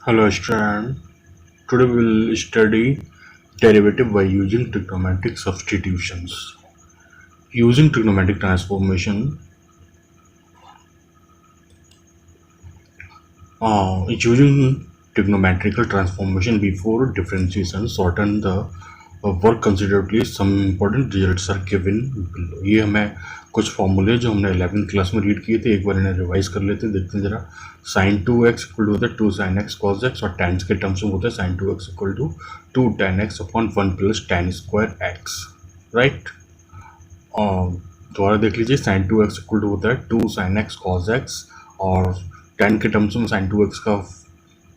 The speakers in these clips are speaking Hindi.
Hello student, today we will study derivative by using trigonometric substitutions. Using trigonometric transformation, using trigonometrical transformation before differentiation shorten the work considerably. Some important results are given below. ये हमें कुछ फॉर्मूले जो हमने 11th क्लास में रीड किए थे, एक बार इन्हें रिवाइज कर लेते हैं. देखते हैं जरा. साइन 2x इक्वल टू होता है 2 sin x cos x, और टेंस के टर्म्स में होता है sine 2x equal to 2 tan x upon 1 plus tan square x, right. दोबारा देख लीजिए. साइन 2x इक्वल टू होता है 2 sin x cos x, और tan के टर्म्स में साइन 2x का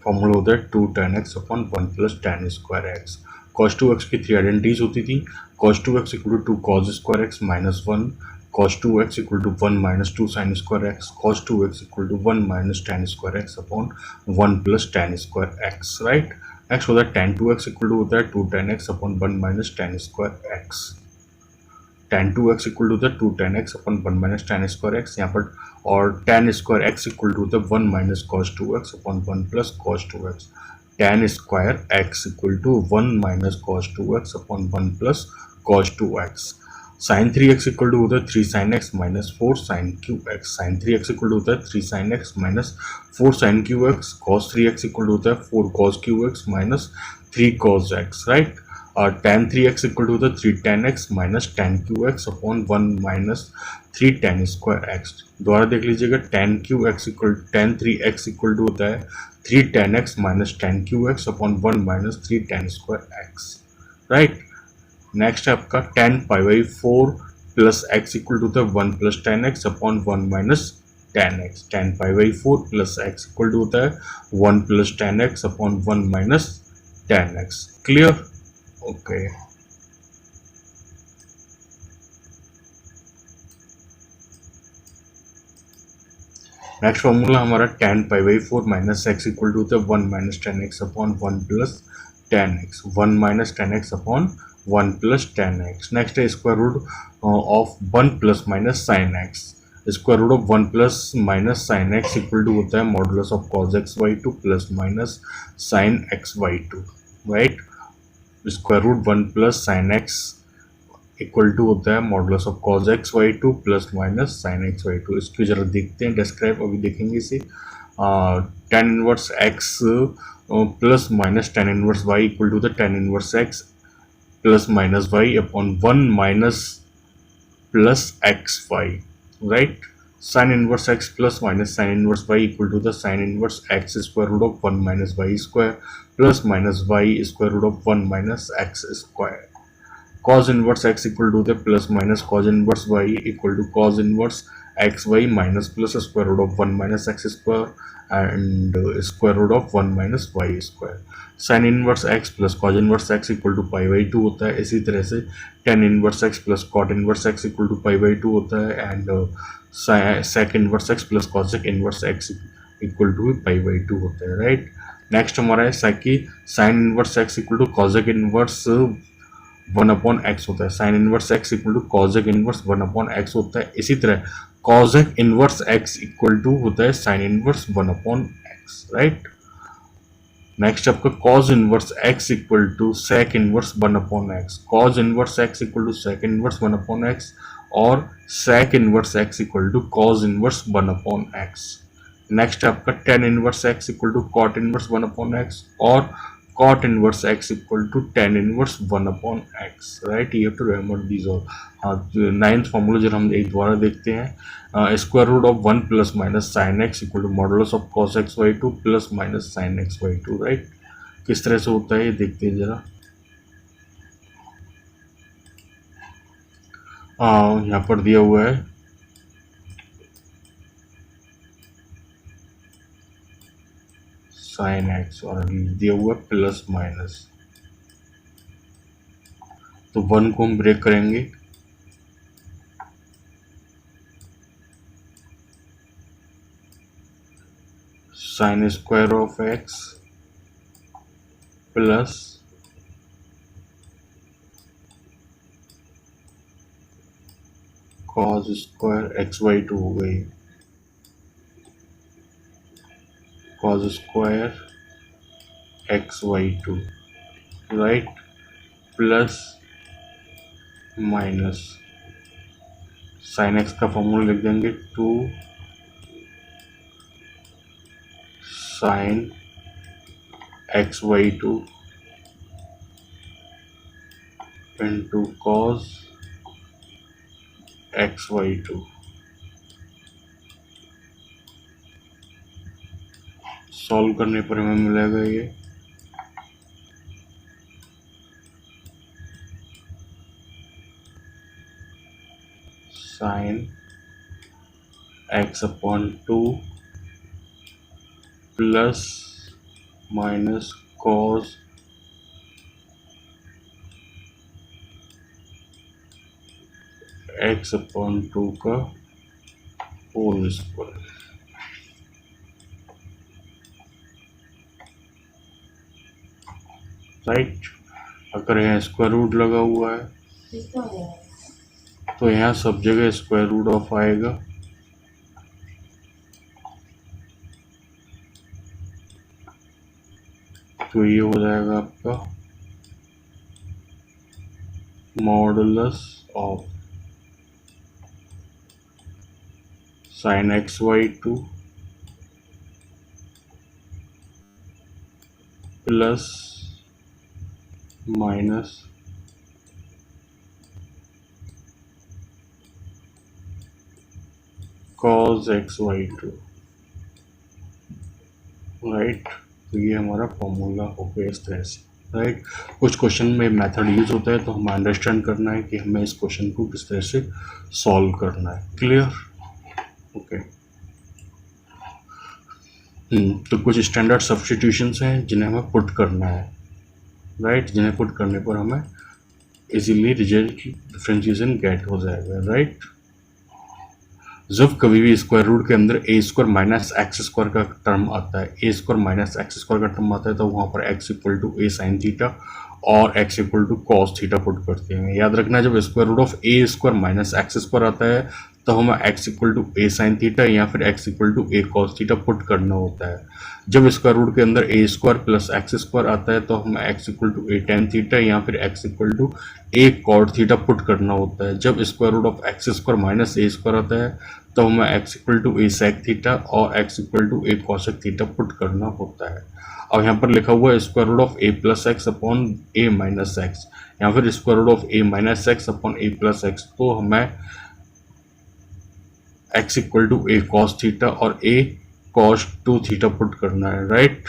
फॉर्मूला होता है 2 tan x upon 1 plus tan square x. cos 2x की 3 आइडेंटिटीज होती थी. cos 2x equal to 2 cos square x minus 1, cos 2x equal to 1 minus 2 sin square x, cos 2x equal to 1 minus tan square x upon 1 plus tan square x, right. Next होता है tan 2x इक्वल टू होता है 2 tan x upon 1 minus tan square x. tan 2x equal to होता है 2 tan x upon 1 minus tan square x यहाँ पर, और tan square x equal to होता है 1 minus cos 2x upon 1 plus cos 2x. tan square x equal to 1 minus cos 2x upon 1 plus cos 2x. sin 3x equal to होता है 3 sin x minus 4 sin qx. sin 3x equal to होता है 3 sin x minus 4 sin qx. cos 3x equal to होता है 4 cos qx minus 3 cos x, right. और tan 3x इक्वल टू होता है 3 tan x minus tan qx upon 1 minus 3 tan square x. दोबारा देख लीजिएगा. tan 3x इक्वल टू होता है 3 tan x minus tan qx upon 1 minus 3 tan square x, right. Next है आपका tan pi by 4 plus x equal to होता है 1 plus tan x upon 1 minus tan x. tan pi by 4 plus x equal to होता है 1 plus tan x upon 1 minus tan x. Clear? Okay. Next formula हमारा tan pi by 4 minus x equal to होता है 1 minus tan x upon 1 plus tan x. 1 minus tan x upon 1 plus tan x. Next है square root of 1 plus minus sine x. Square root of 1 plus minus sine x equal to होता है modulus of cos x by 2 plus minus sine x by 2, right. Square root 1 plus sine x equal to होता है modulus of cos x by 2 plus minus sine x by 2. इसको जरा देखते हैं, डिस्क्राइब अभी देखेंगे इसे. tan inverse x plus minus tan inverse y equal to the tan inverse x plus minus y upon 1 minus plus x y, right. Sine inverse x plus minus sine inverse y equal to the sine inverse x square root of 1 minus y square plus minus y square root of 1 minus x square. cos inverse x equal to the plus minus cos inverse y equal to cos inverse x y minus plus square root of 1 minus x square and square root of 1 minus y square. Sine inverse x plus cos inverse x equal to pi by 2 होता है. इसी तरह से tan inverse x plus cot inverse x equal to pi by 2 होता है, and sec inverse x plus cosec inverse x equal to pi by 2 होता है, राइट. नेक्स्ट हमारा है साइकी sine inverse x equal to cosec inverse 1 upon x होता है. Sine inverse x equal to cosec inverse 1 upon x होता है. इसी तरह cosec inverse x equal to होता है sine inverse 1 upon x, right. Next आपका cos inverse x equal to sec inverse 1 upon x. cos inverse x equal to sec inverse 1 upon x, और sec inverse x equal to cos inverse 1 upon x. Next आपका tan inverse x equal to cot inverse 1 upon x, और cot inverse x equal to tan inverse 1 upon x, right. You have to remember these all. Ninth formula जब हम एक द्वारा देखते हैं, square root of 1 plus minus sine x equal to modulus of cos x by 2 plus minus sine x by 2, right. किस तरह से होता है ये देखते हैं जरा. यहाँ पर दिया हुआ है साइन एक्स और दिया हुआ है प्लस माइनस, तो 1 को हम ब्रेक करेंगे. Sine square of x plus cos square x by 2 हो गई. cos square x by two, right, plus minus sine x का फॉर्मूला लिख देंगे 2 sine x by two into cos x by two. Solve करने पर हमें मिलेगा ये sine x upon 2 plus minus cos x upon 2 का होल स्क्वायर। राइट, अगर यहाँ स्क्वायर रूट लगा हुआ है तो यहाँ सब जगह स्क्वायर रूट ऑफ आएगा, तो ये हो जाएगा आपका modulus of sine x by two plus minus cos x by two. Right, तो ये हमारा फॉर्मूला हो गया इस तरह से। राइट, कुछ क्वेश्चन में मेथड यूज होता है तो हमें अंडरस्टैंड करना है कि हमें इस क्वेश्चन को किस तरह से सॉल्व करना है। क्लियर? ओके। तो कुछ स्टैंडर्ड सब्स्टिट्यूशंस हैं जिन्हें हमें पुट करना है। राइट, जिन्हें पुट करने पर हमें इजीली रिजल्ट डिफरेंशिएशन गेट हो जाएगा। राइट, जब कभी भी स्क्वायर रूट के अंदर a square minus x square का टर्म आता है, a square minus x square का टर्म आता है, तो वहाँ पर x equal to a sine theta और x equal to cos theta put करते हैं। याद रखना, जब square root of a square minus x square आता है तो हमें x equal to a sine theta या फिर x equal to a cos theta put करना होता है। जब स्क्वायर रूट के अंदर a square plus x square आता है तो हमें x equal to a tan theta या फिर x equal to a cot theta put करना होता है। जब square root of x square minus a square आता है तो हमें x equal to a sec theta और x equal to a cosec theta put करना होता है। अब यहाँ पर लिखा हुआ है square root of a plus x upon a minus x या फिर square root of a minus x upon a plus x, तो हमें x equal to a cos theta और a cos two theta put करना है। Right,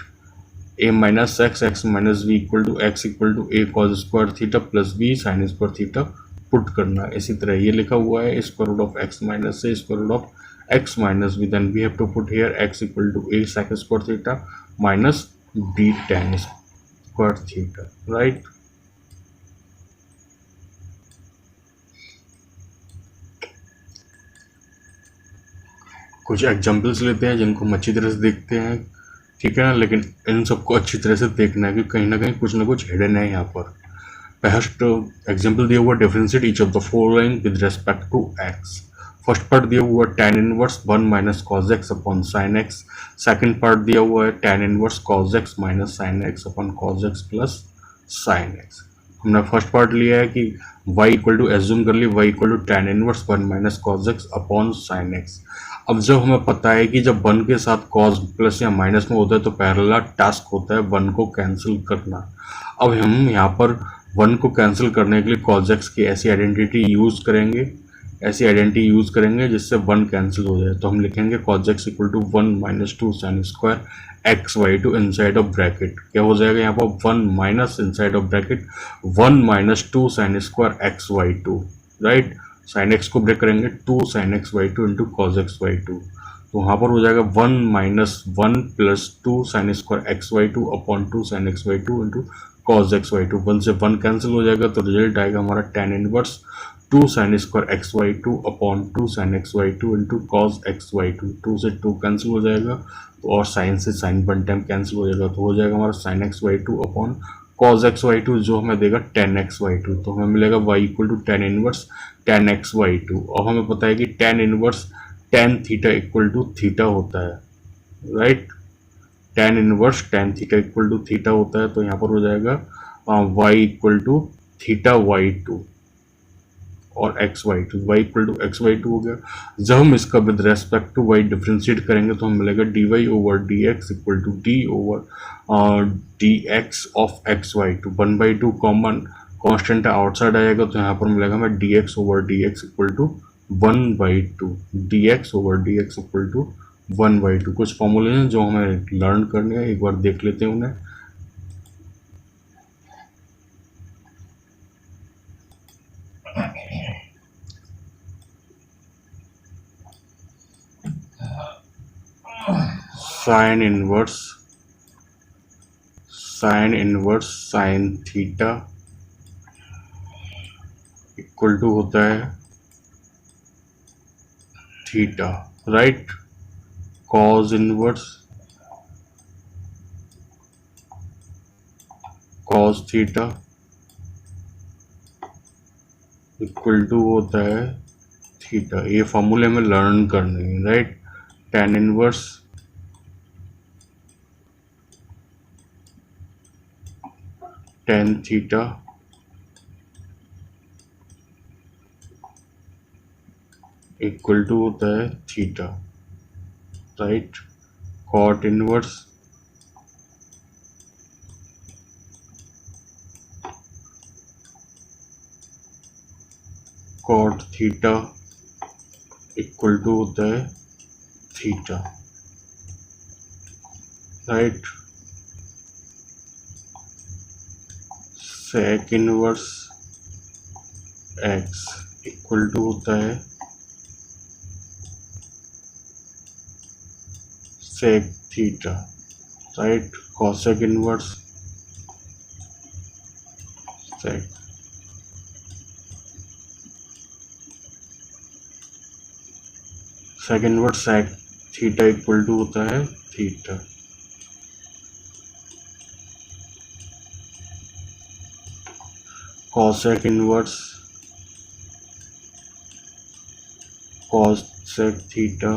a minus x minus b equal to x equal to a cos square theta plus b sine square theta put करना है। इसी तरह ये लिखा हुआ है square root of x minus a square root of x minus b, then we have to put here x equal to a sec square theta minus b tan square theta. Right, कुछ एग्जांपल्स लेते हैं जिनको हम अच्छी तरह से देखते हैं, ठीक है ना, लेकिन इन सबको अच्छी तरह से देखना है कि कहीं ना कुछ हिडन है यहाँ पर। फर्स्ट एग्जांपल दिया हुआ differentiate each of the following with respect to x. First part दिया हुआ tan inverse 1 minus cos x upon sine x. Second part दिया हुआ है tan inverse cos x minus sine x upon cos x plus sine x. हमने फर्स्ट पार्ट लिया है कि y इक्वल टू एज्यूम कर ली y equal to tan inverse 1 minus cos x upon sine x. अब जब हमें पता है कि जब 1 के साथ कॉस प्लस या माइनस में होता है तो पहला टास्क होता है 1 को कैंसिल करना। अब हम यहाँ पर 1 को कैंसिल करने के लिए कॉस एक्स की ऐसी आइडेंटिटी यूज़ करेंगे जिससे 1 कैंसिल हो जाए। तो हम लिखेंगे cos x equal to 1 minus 2 sine square x by two inside of bracket. क्या हो जाएगा यहाँ पर 1 minus inside of bracket 1 minus 2 sine square x by two. Right, sine x को ब्रेक करेंगे 2 sine x by two into cos x by two, तो वहाँ पर हो जाएगा 1 minus 1 plus 2 sine square x by two upon 2 sine x by two into cos x by two. 1 से 1 कैंसिल हो जाएगा तो रिजल्ट आएगा हमारा tan inverse 2 sine square x by two upon 2 sine x by two into cos x by two. 2 से 2 कैंसिल हो जाएगा और साइन से साइन 1 टाइम कैंसिल हो जाएगा, तो हो जाएगा हमारा sine x by two upon cos x by two जो हमें देगा tan एक्स वाई टू। तो हमें मिलेगा y equal to tan inverse tan x by two. और हमें पता है कि tan inverse tan theta equal to theta होता है। Right, tan inverse tan theta equal to theta होता है, तो यहाँ पर हो जाएगा y equal to theta y2 और xy2, y equal to xy2 हो गया। जब हम इसका with respect to y differentiate करेंगे तो हमें मिलेगा dy over dx equal to d over dx of xy2, 1/2 common constant outside आएगा तो यहाँ पर मिलेगा हमें dx over dx equal to 1/2, dx over dx equal to 1/2। कुछ फॉर्मूले हैं जो हमें लर्न करने हैं, एक बार देख लेते हैं उन्हें। Sine inverse sine theta equal to होता है theta, right. Cos inverse cos theta equal to होता है थीटा। ये फॉर्मूले हमें लर्न करने हैं, right. tan inverse tan theta equal to होता है theta, right. cot inverse cot theta equal to होता है theta, right. sec inverse x equal to होता है sec theta, right. cosec inverse sec sec inverse sec theta equal to होता है theta. cosec inverse cosec theta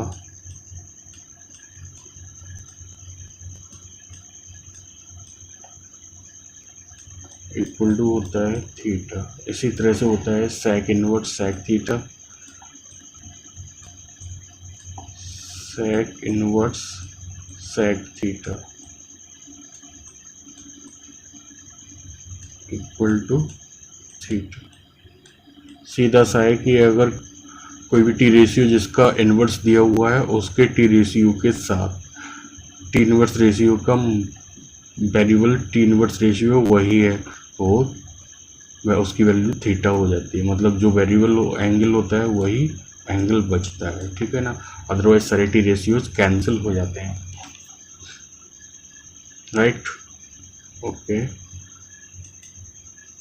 equal to होता है थीटा। इसी तरह से होता है sec inverse sec theta, sec inverse sec theta equal to theta. सीधा सा है कि अगर कोई भी टी रेशियो जिसका इनवर्स दिया हुआ है उसके टी रेशियो के साथ टी इनवर्स रेशियो का वेरिएबल टी इनवर्स रेशियो वही है तो वह उसकी वैल्यू थीटा हो जाती है। मतलब जो वेरिएबल एंगल होता है वही एंगल बचता है, ठीक है ना। अदरवाइज सारे टी रेशियोज कैंसिल हो जाते हैं, राइट। ओके,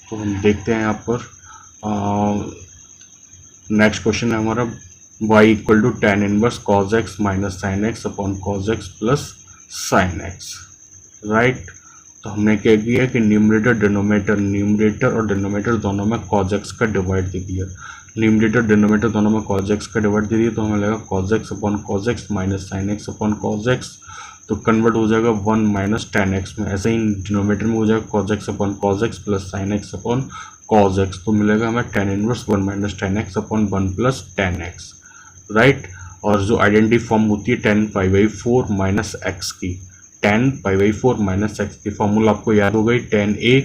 तो हम देखते हैं यहाँ पर नेक्स्ट क्वेश्चन है हमारा y equal to tan inverse cos x minus sine x upon cos x plus sine x, right. तो हमने क्या किया कि न्यूमरेटर और डिनोमिनेटर दोनों में cos x का डिवाइड दे दिया। न्यूमरेटर डिनोमिनेटर दोनों में cos x का डिवाइड दे दिया तो हमें लगेगा cos x upon cos x minus sine x upon cos x, तो कन्वर्ट हो जाएगा 1 माइनस tan x में। ऐसे ही डिनोमिनेटर में हो जाएगा cos x upon cos x plus sine x upon cos x, तो मिलेगा हमें tan inverse 1 minus tan x upon 1 plus tan x, right. और जो आइडेंटिटी फॉर्म होती है tan π/4 माइनस x की, tan π/4 माइनस x की फॉर्मूला आपको याद हो गई, tan a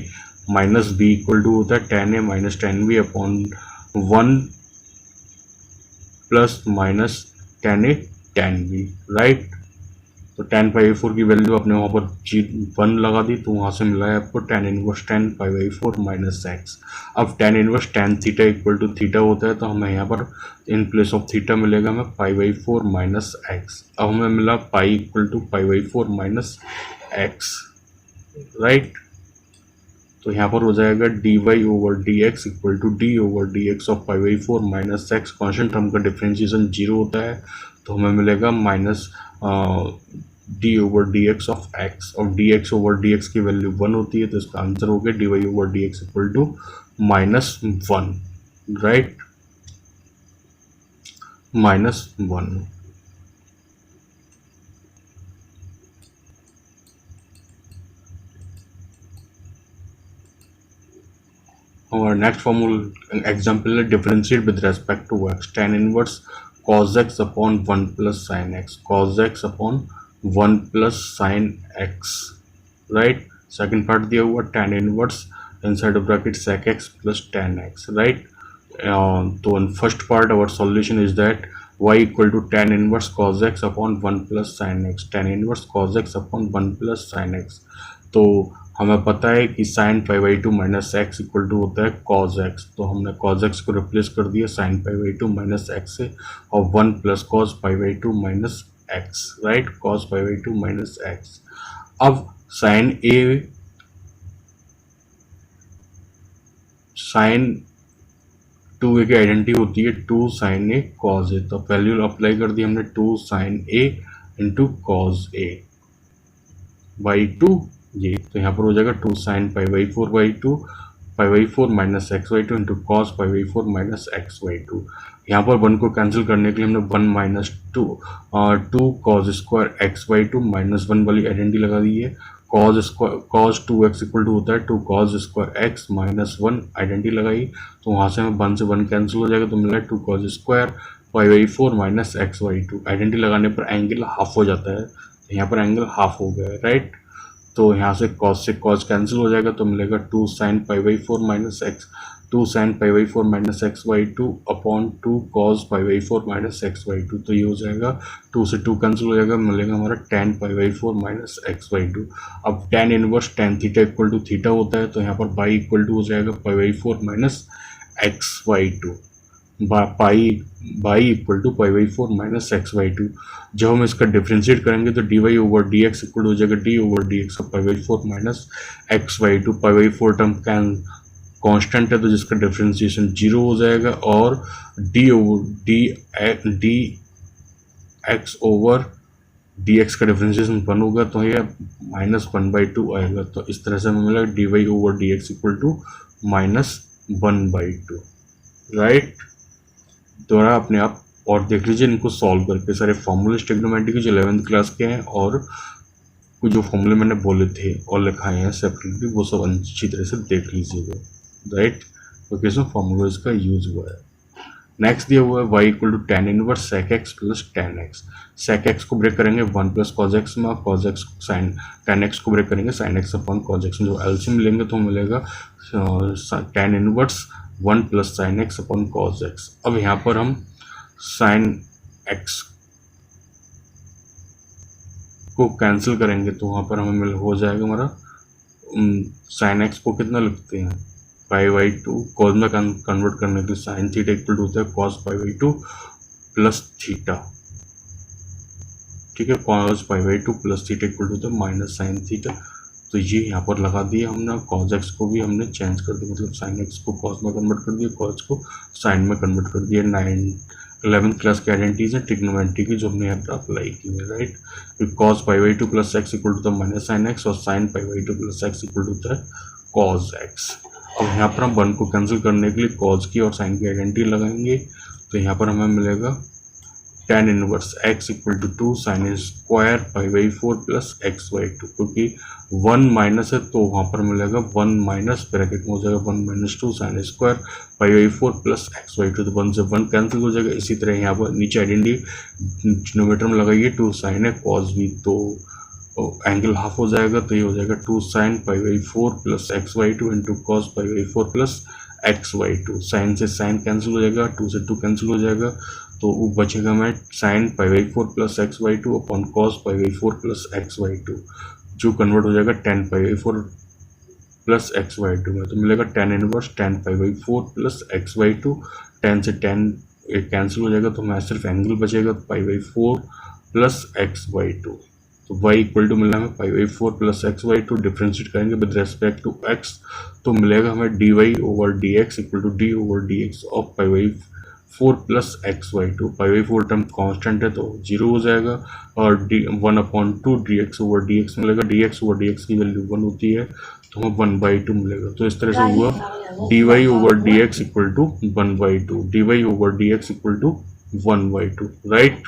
minus b equal to होता है tan a minus tan b upon 1 plus minus tan a tan b, right. तो tan π/4 की वैल्यू आपने वहाँ पर 1 लगा दी तो वहाँ से मिला है आपको tan inverse tan π/4 minus x. अब tan inverse tan theta equal to theta होता है तो हमें यहाँ पर इन प्लेस ऑफ थीटा मिलेगा हमें π/4 माइनस एक्स। अब हमें मिला pi equal to π/4 minus x, right. तो यहाँ पर हो जाएगा dy over dx equal to d over dx of π/4 minus x. Constant term का डिफ्रेंशिएशन 0 होता है तो हमें मिलेगा minus d over d x of x, और d x over d x की वैल्यू 1 होती है तो इसका आंसर हो गया d y over d x equal to -1, right, -1। हमारा नेक्स्ट फॉर्मूला एग्जाम्पल है differentiate with respect to x tan inverse cos x upon 1 plus sine x cos x upon 1 plus sine x right. Second part दिया हुआ tan inverse inside bracket sec x plus tan x right. तो first part our solution is that y equal to tan inverse cos x upon 1 plus sine x tan inverse cos x upon 1 plus sine x. तो हमें पता है कि sine pi by two minus x equal to होता है cos x, तो हमने cos x को रिप्लेस कर दिया sign pi by two minus x से और 1 plus cos pi by two minus x right cos pi by two minus x. अब साइन 2a की आइडेंटिटी होती है 2 साइन ए cos ए, तो वैल्यू अप्लाई कर दी हमने 2 sine a into cos a by 2 ये, तो यहाँ पर हो जाएगा 2 sine pi by 4 by 2 pi by 4 minus x by 2 into cos pi by 4 minus x by 2। यहाँ पर 1 को कैंसिल करने के लिए हमने 1 minus 2 cos square x by 2 minus 1 वाली आइडेंटिटी लगा दी है। कॉस 2x इक्वल टू होता है 2 cos square x minus 1 identity लगाई, तो वहाँ से हमें 1 से 1 कैंसिल हो जाएगा, तो मिला 2 cos square pi by 4 minus x by 2। Identity लगाने पर एंगल हाफ हो जाता है, तो यहाँ पर एंगल हाफ हो गया है राइट। तो यहाँ से कॉस कैंसिल हो जाएगा, तो मिलेगा 2 sine pi by 4 minus x 2 sine pi by 4 minus x by 2 upon 2 cos pi by 4 minus x by 2। तो ये हो जाएगा 2 से 2 कैंसिल हो जाएगा, मिलेगा हमारा tan pi by 4 minus x by 2। अब tan inverse tan theta equal to theta होता है, तो यहाँ पर बाई इक्वल टू हो जाएगा pi by 4 minus x by 2 by equal to pi by 4 minus x by 2। जब हम इसका डिफ्रेंशिएट करेंगे तो d y over d x equal हो जाएगा d over d x pi by 4 minus x by 2। Pi by 4 term can constant है, तो जिसका डिफ्रेंशिएशन 0 हो जाएगा, और d x over d x का डिफ्रेंशिएशन 1 होगा, तो ये माइनस 1 बाई 2 आएगा। तो इस तरह से हमें मिलेगा d y over d x equal to minus 1 by 2 right. दोबारा अपने आप और देख लीजिए इनको सॉल्व करके सारे फॉर्मूले ट्रिग्नोमेट्री के जो 11th क्लास के हैं और कुछ जो फॉर्मूले मैंने बोले थे और लिखाए हैं सेपरेटली, वो सब अच्छी तरह से देख लीजिएगा राइट, क्योंकि इसमें फॉर्मूला का यूज हुआ है। नेक्स्ट दिया हुआ है y equal to tan inverse sec x plus tan x। sec x को ब्रेक करेंगे 1 प्लस cos x में, cos x sine tan x को ब्रेक करेंगे sin x upon cos x में। जो एलसीएम लेंगे तो मिलेगा tan inverse 1 plus sine x upon cos x. अब यहाँ पर हम साइन एक्स को कैंसिल करेंगे, तो वहाँ पर हमें हो जाएगा हमारा साइन एक्स को कितना लिखते हैं पाई बाई 2, कॉस में कन्वर्ट करने के लिए साइन थीटा इक्वल टू होता है cos pi by 2 plus theta, ठीक है। Cos pi by 2 plus theta equal to होता है माइनस साइन थीटा। तो ये यहाँ पर लगा दिया हमने, कॉस एक्स को भी हमने चेंज कर दिया, मतलब साइन एक्स को कॉस में कन्वर्ट कर दिया, कॉस को साइन में कन्वर्ट कर दिया। 11th क्लास की आइडेंटिटीज है ट्रिग्नोमेट्री की जो हमने यहाँ पर अप्लाई की है right. Cos pi by 2 plus x equal to minus sine x और sine pi by 2 plus x equal to होता है कॉस एक्स। अब यहाँ पर हम 1 को कैंसिल करने के लिए कॉस की और साइन की आइडेंटिटी लगाएंगे, तो यहाँ पर हमें मिलेगा tan inverse x equal to 2 sine square pi by 4 plus x by 2, क्योंकि 1 माइनस है तो वहाँ पर मिलेगा 1 माइनस ब्रैकेट में हो जाएगा 1 minus 2 sine square pi by 4 plus x by 2, तो 1 से 1 कैंसिल हो जाएगा। इसी तरह यहाँ पर नीचे आइडेंटिटी डिनोमिनेटर में लगाइए 2 साइन है कॉस भी, तो एंगल हाफ हो जाएगा, तो ये हो जाएगा 2 sine pi by 4 plus x by 2 into cos pi by 4 plus x by 2। Sine से साइन कैंसिल हो जाएगा, 2 से 2 कैंसिल हो जाएगा, तो वो बचेगा हमें sign pi by 4 plus x by 2 upon cos pi by 4 plus x by 2, जो कन्वर्ट हो जाएगा tan pi by 4 plus x by 2 में, तो मिलेगा tan inverse tan pi by 4 plus x by 2। tan से tan कैंसिल हो जाएगा, तो हमें सिर्फ एंगल बचेगा पाई बाई 4 प्लस एक्स बाई 2। तो y इक्वल टू मिला हमें पाई by 4 plus x by 2, differentiate करेंगे विद रेस्पेक्ट टू x, तो मिलेगा हमें d y over d x equal to d over d x of pi by 4 plus x by 2। Pi by 4 term constant है तो 0 हो जाएगा, और d 1/2 d x over d x मिलेगा। D x over d x की वैल्यू 1 होती है, तो हमें 1/2 मिलेगा। तो इस तरह से हुआ d y over d x equal to 1/2, d y over d x equal to 1/2 right.